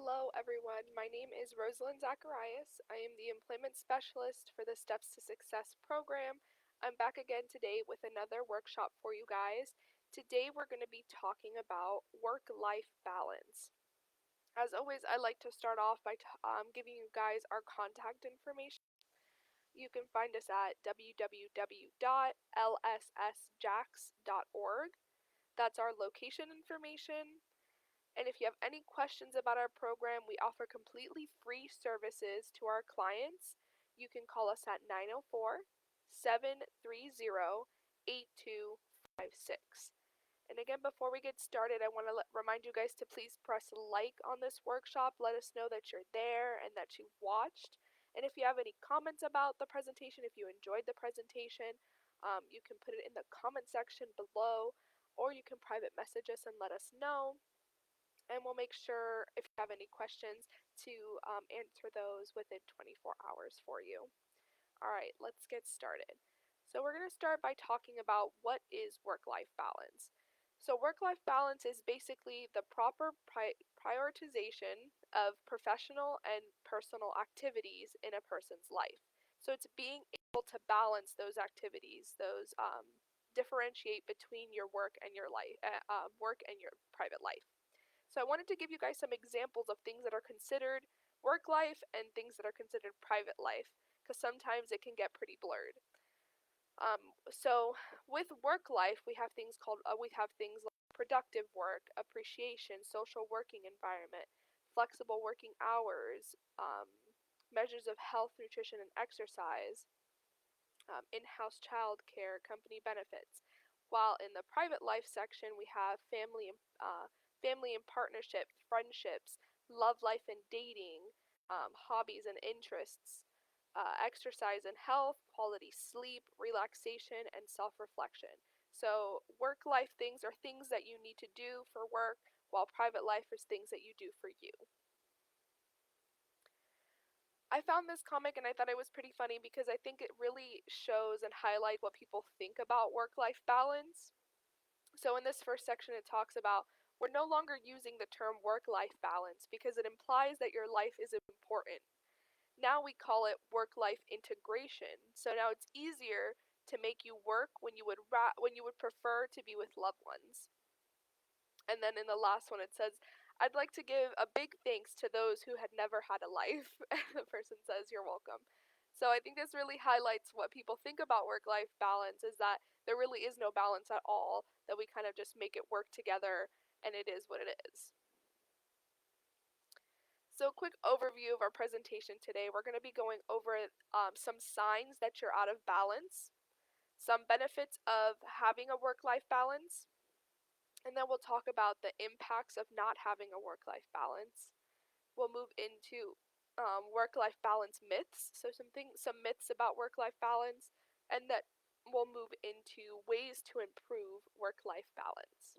Hello, everyone. My name is Rosalind Zacharias. I am the Employment Specialist for the Steps to Success program. I'm back again today with another workshop for you guys. Today, we're going to be talking about work-life balance. As always, I like to start off by giving you guys our contact information. You can find us at www.lssjax.org. That's our location information. And if you have any questions about our program, we offer completely free services to our clients. You can call us at 904-730-8256. And again, before we get started, I want to remind you guys to please press like on this workshop. Let us know that you're there and that you've watched. And if you have any comments about the presentation, if you enjoyed the presentation, you can put it in the comment section below, or you can private message us and let us know, and we'll make sure, if you have any questions, to answer those within 24 hours for you. Alright, let's get started. So we're going to start by talking about what is work-life balance. So work-life balance is basically the proper prioritization of professional and personal activities in a person's life. So it's being able to balance those activities, those differentiate between your work and your life, work and your private life. So I wanted to give you guys some examples of things that are considered work life and things that are considered private life, because sometimes it can get pretty blurred. So with work life, we have things like productive work, appreciation, social working environment, flexible working hours, measures of health, nutrition, and exercise, in-house child care, company benefits. While in the private life section, we have family and partnership, friendships, love life and dating, hobbies and interests, exercise and health, quality sleep, relaxation, and self-reflection. So work-life things are things that you need to do for work, while private life is things that you do for you. I found this comic and I thought it was pretty funny because I think it really shows and highlights what people think about work-life balance. So in this first section, it talks about we're no longer using the term work-life balance because it implies that your life is important. Now we call it work-life integration. So now it's easier to make you work when you would prefer to be with loved ones. And then in the last one, it says, I'd like to give a big thanks to those who had never had a life. And the person says, you're welcome. So I think this really highlights what people think about work-life balance, is that there really is no balance at all, that we kind of just make it work together, and it is what it is. So a quick overview of our presentation today. We're going to be going over some signs that you're out of balance, some benefits of having a work-life balance, and then we'll talk about the impacts of not having a work-life balance. We'll move into work-life balance myths, so some myths about work-life balance, and then we'll move into ways to improve work-life balance.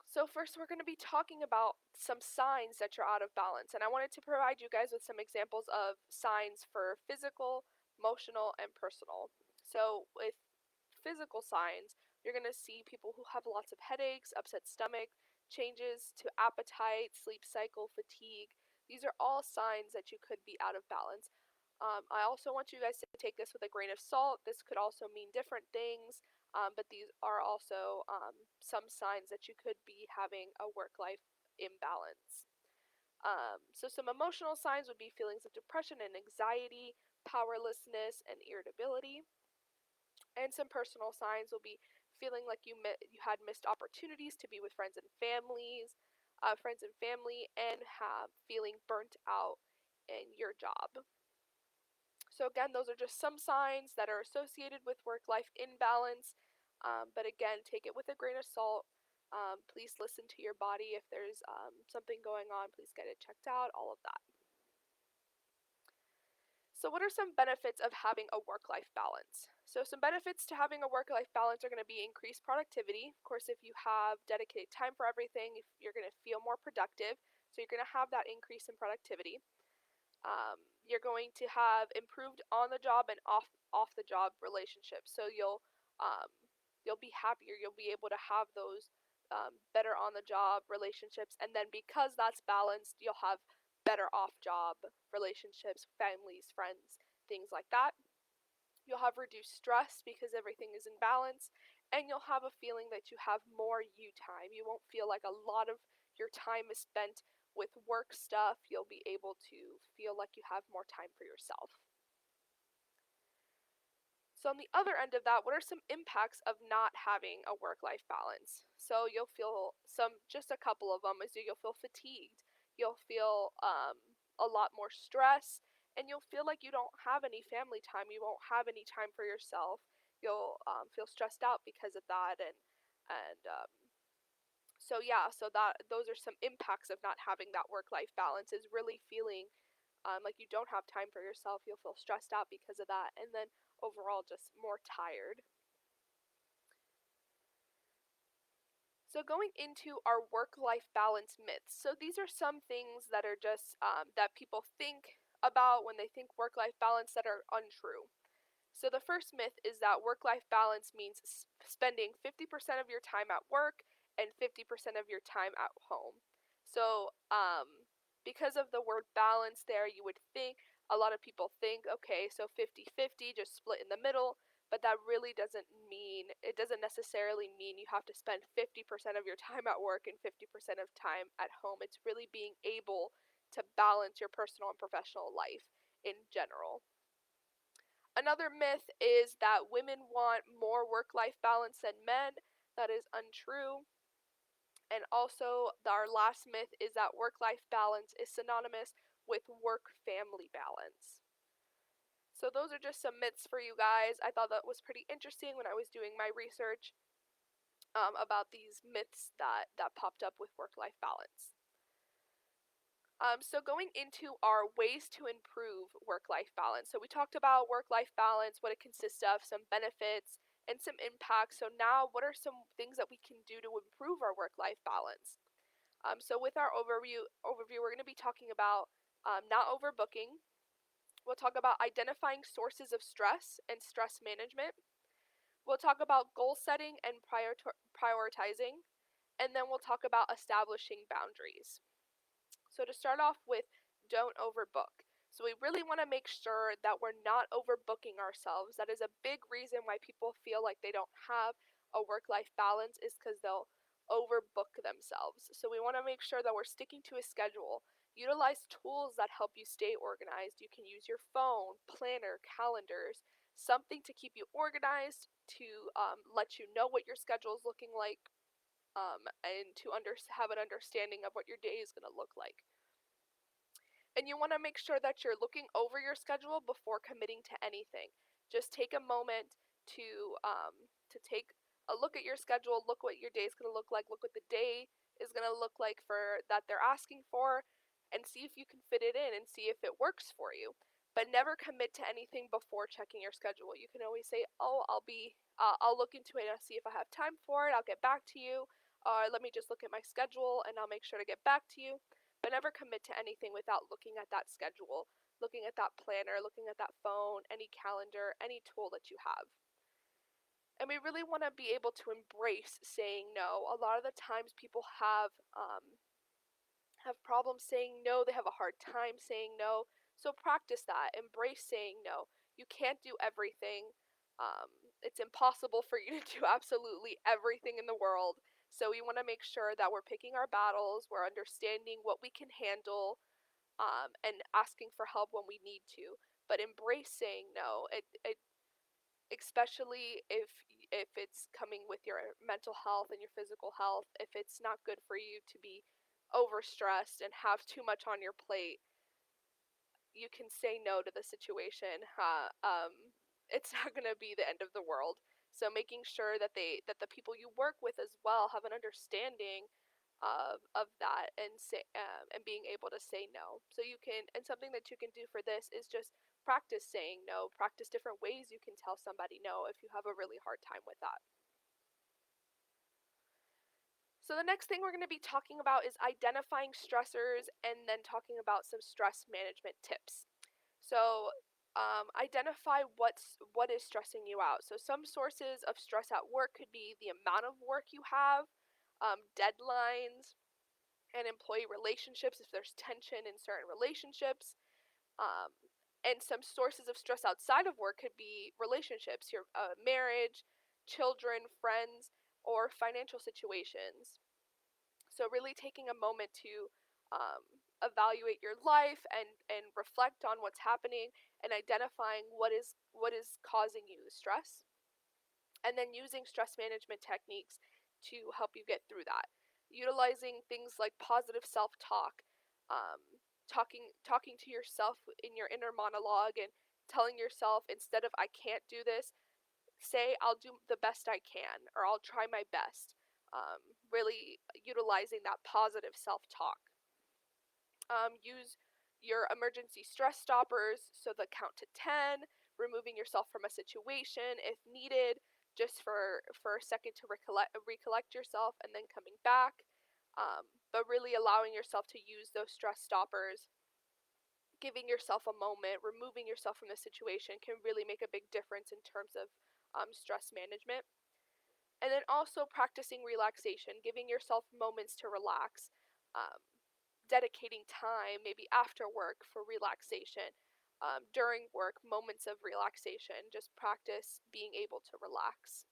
So first, we're going to be talking about some signs that you're out of balance, and I wanted to provide you guys with some examples of signs for physical, emotional, and personal. So with physical signs, you're going to see people who have lots of headaches, upset stomach, changes to appetite, sleep cycle, fatigue. These are all signs that you could be out of balance. I also want you guys to take this with a grain of salt. This could also mean different things, but these are also some signs that you could be having a work-life imbalance. So some emotional signs would be feelings of depression and anxiety, powerlessness, and irritability. And some personal signs will be feeling like you had missed opportunities to be with friends and family, and feeling burnt out in your job. So again, those are just some signs that are associated with work-life imbalance. But again, take it with a grain of salt. Please listen to your body. If there's something going on, please get it checked out, all of that. So what are some benefits of having a work-life balance? So some benefits to having a work-life balance are going to be increased productivity. Of course, if you have dedicated time for everything, you're going to feel more productive. So you're going to have that increase in productivity. You're going to have improved on-the-job and off-the-job relationships. So you'll be happier. You'll be able to have those better on the job relationships, and then because that's balanced, you'll have better off job relationships, families, friends, things like that. You'll have reduced stress because everything is in balance, and you'll have a feeling that you have more you time. You won't feel like a lot of your time is spent with work stuff. You'll be able to feel like you have more time for yourself. So, on the other end of that, what are some impacts of not having a work life balance? So, you'll feel just a couple of them is you'll feel fatigued, you'll feel a lot more stress, and you'll feel like you don't have any family time, you won't have any time for yourself. You'll feel stressed out because of that, and so yeah, so that those are some impacts of not having that work life balance is really feeling like you don't have time for yourself. You'll feel stressed out because of that, and then overall just more tired. So, going into our work life balance myths. So, these are some things that are just that people think about when they think work life balance that are untrue. So, the first myth is that work life balance means spending 50% of your time at work and 50% of your time at home. So, because of the word balance there, you would think a lot of people think, okay, so 50-50, just split in the middle. But that really it doesn't necessarily mean you have to spend 50% of your time at work and 50% of time at home. It's really being able to balance your personal and professional life in general. Another myth is that women want more work life balance than men. That is untrue. And also, our last myth is that work life balance is synonymous with work family balance. So, those are just some myths for you guys. I thought that was pretty interesting when I was doing my research about these myths that popped up with work life balance. So going into our ways to improve work-life balance. So we talked about work-life balance, what it consists of, some benefits, and some impacts. So now, what are some things that we can do to improve our work-life balance? So with our overview, we're going to be talking about not overbooking. We'll talk about identifying sources of stress and stress management. We'll talk about goal setting and prioritizing, and then we'll talk about establishing boundaries. So to start off with, don't overbook. So we really want to make sure that we're not overbooking ourselves. That is a big reason why people feel like they don't have a work-life balance is because they'll overbook themselves. So we want to make sure that we're sticking to a schedule. Utilize tools that help you stay organized. You can use your phone, planner, calendars, something to keep you organized, to let you know what your schedule is looking like, and to have an understanding of what your day is going to look like. And you want to make sure that you're looking over your schedule before committing to anything. Just take a moment to take a look at your schedule, look what your day is going to look like, look what the day is going to look like for that they're asking for, and see if you can fit it in and see if it works for you. But never commit to anything before checking your schedule. You can always say, "Oh, I'll look into it and see if I have time for it. I'll get back to you." Or let me just look at my schedule and I'll make sure to get back to you. But never commit to anything without looking at that schedule, looking at that planner, looking at that phone, any calendar, any tool that you have. And we really want to be able to embrace saying no. A lot of the times people have problems saying no, they have a hard time saying no. So practice that. Embrace saying no. You can't do everything. It's impossible for you to do absolutely everything in the world. So we want to make sure that we're picking our battles, we're understanding what we can handle, and asking for help when we need to. But embrace saying no. It especially if it's coming with your mental health and your physical health. If it's not good for you to be overstressed and have too much on your plate, you can say no to the situation. It's not going to be the end of the world. So making sure that the people you work with as well have an understanding of that, and being able to say no. So you can, and something that you can do for this is just practice saying no. Practice different ways you can tell somebody no if you have a really hard time with that. So the next thing we're going to be talking about is identifying stressors and then talking about some stress management tips. So identify what is stressing you out. So some sources of stress at work could be the amount of work you have, deadlines, and employee relationships if there's tension in certain relationships. Um, and some sources of stress outside of work could be relationships, your marriage, children, friends, or financial situations. So really taking a moment to evaluate your life and reflect on what's happening and identifying what is causing you the stress, and then using stress management techniques to help you get through that. Utilizing things like positive self-talk, talking to yourself in your inner monologue and telling yourself, instead of "I can't do this," say "I'll do the best I can" or "I'll try my best." Really utilizing that positive self-talk. Use your emergency stress stoppers, so the count to 10, removing yourself from a situation if needed, just for a second to recollect yourself and then coming back. But really allowing yourself to use those stress stoppers, giving yourself a moment, removing yourself from the situation can really make a big difference in terms of stress management. And then also practicing relaxation, giving yourself moments to relax. Um, Dedicating time, maybe after work, for relaxation. During work, moments of relaxation. Just practice being able to relax.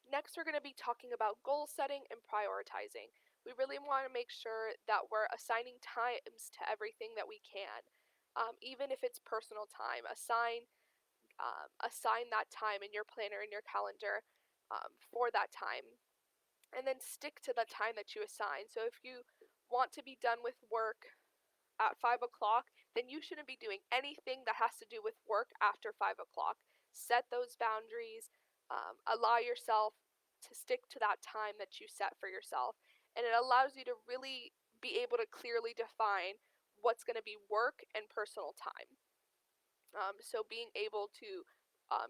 Next, we're going to be talking about goal setting and prioritizing. We really want to make sure that we're assigning times to everything that we can, even if it's personal time. Assign that time in your planner, in your calendar, for that time, and then stick to the time that you assign. So if you want to be done with work at 5 o'clock, then you shouldn't be doing anything that has to do with work after 5 o'clock. Set those boundaries. Allow yourself to stick to that time that you set for yourself, and it allows you to really be able to clearly define what's going to be work and personal time. So being able to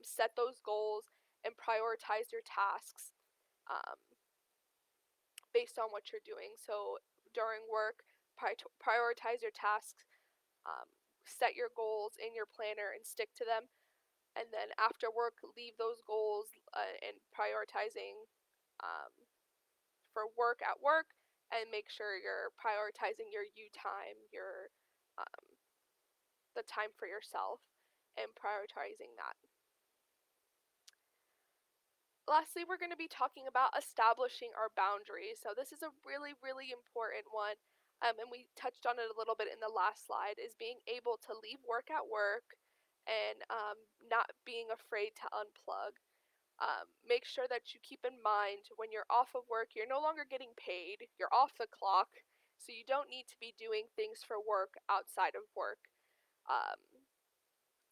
set those goals and prioritize your tasks um, based on what you're doing. So during work, prioritize your tasks, um, set your goals in your planner and stick to them. And then after work, leave those goals and prioritizing um, for work at work, and make sure you're prioritizing your you time, your um, the time for yourself, and prioritizing that. Lastly, we're going to be talking about establishing our boundaries. So this is a really, really important one. And we touched on it a little bit in the last slide, is being able to leave work at work and not being afraid to unplug. Make sure that you keep in mind, when you're off of work, you're no longer getting paid, you're off the clock, so you don't need to be doing things for work outside of work. Um,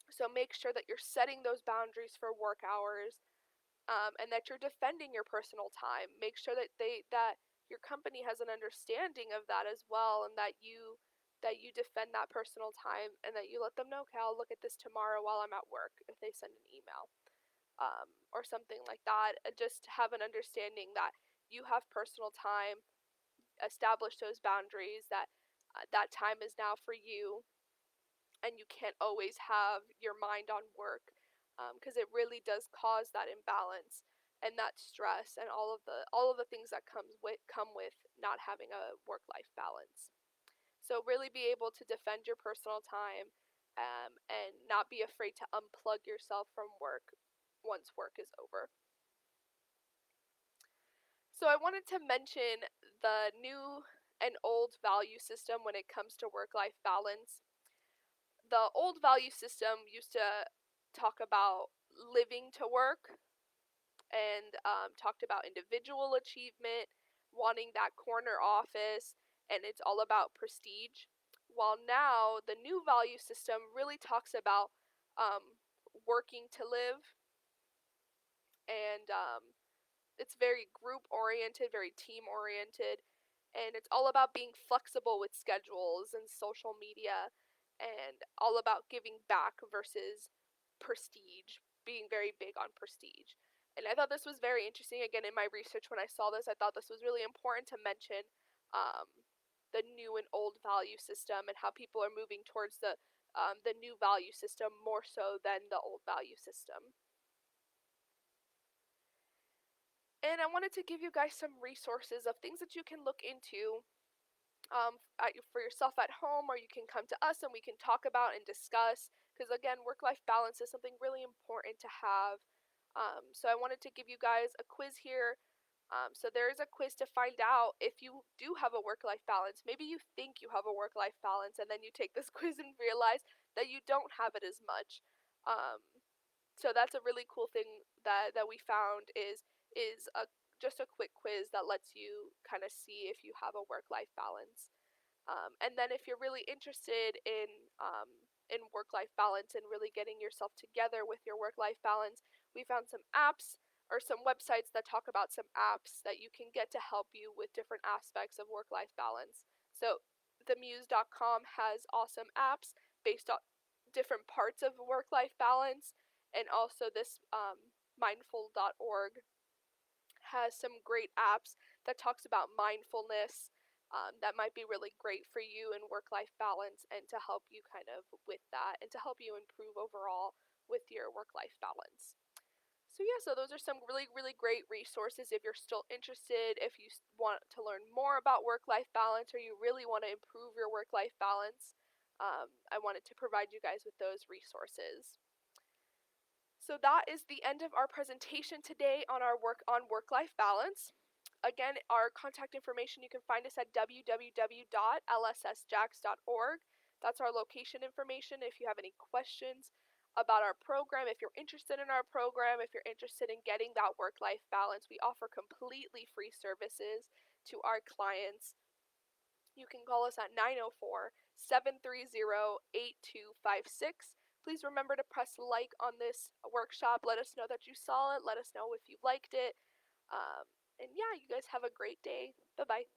so make sure that you're setting those boundaries for work hours, and that you're defending your personal time. Make sure that your company has an understanding of that as well, and that you defend that personal time, and that you let them know, okay, I'll look at this tomorrow while I'm at work, if they send an email, or something like that. Just have an understanding that you have personal time. Establish those boundaries, that that time is now for you, and you can't always have your mind on work, because it really does cause that imbalance and that stress and all of the things that come with not having a work life balance. So really be able to defend your personal time, and not be afraid to unplug yourself from work once work is over. So I wanted to mention the new and old value system when it comes to work life balance. The old value system used to talk about living to work, and talked about individual achievement, wanting that corner office, and it's all about prestige. While now, the new value system really talks about working to live, and it's very group oriented, very team oriented, and it's all about being flexible with schedules and social media, and all about giving back versus prestige, being very big on prestige. And I thought this was very interesting. Again, in my research, when I saw this, I thought this was really important to mention, um, the new and old value system, and how people are moving towards the new value system more so than the old value system. And I wanted to give you guys some resources of things that you can look into for yourself at home, or you can come to us and we can talk about and discuss. Because again, work-life balance is something really important to have. So I wanted to give you guys a quiz here. So there is a quiz to find out if you do have a work-life balance. Maybe you think you have a work-life balance, and then you take this quiz and realize that you don't have it as much. Um, so that's a really cool thing that we found is a just a quick quiz that lets you kind of see if you have a work-life balance. And then if you're really interested in work-life balance and really getting yourself together with your work-life balance, we found some apps or some websites that talk about some apps that you can get to help you with different aspects of work-life balance. So themuse.com has awesome apps based on different parts of work-life balance, and also this mindful.org has some great apps that talks about mindfulness, that might be really great for you in work-life balance and to help you kind of with that and to help you improve overall with your work-life balance. So yeah, so those are some really, really great resources if you're still interested, if you want to learn more about work-life balance or you really want to improve your work-life balance. I wanted to provide you guys with those resources. So that is the end of our presentation today on our work-life balance. Again, our contact information, you can find us at www.lssjacks.org. That's our location information. If you have any questions about our program, if you're interested in our program, if you're interested in getting that work-life balance, we offer completely free services to our clients. You can call us at 904-730-8256. Please remember to press like on this workshop. Let us know that you saw it. Let us know if you liked it. And yeah, you guys have a great day. Bye bye.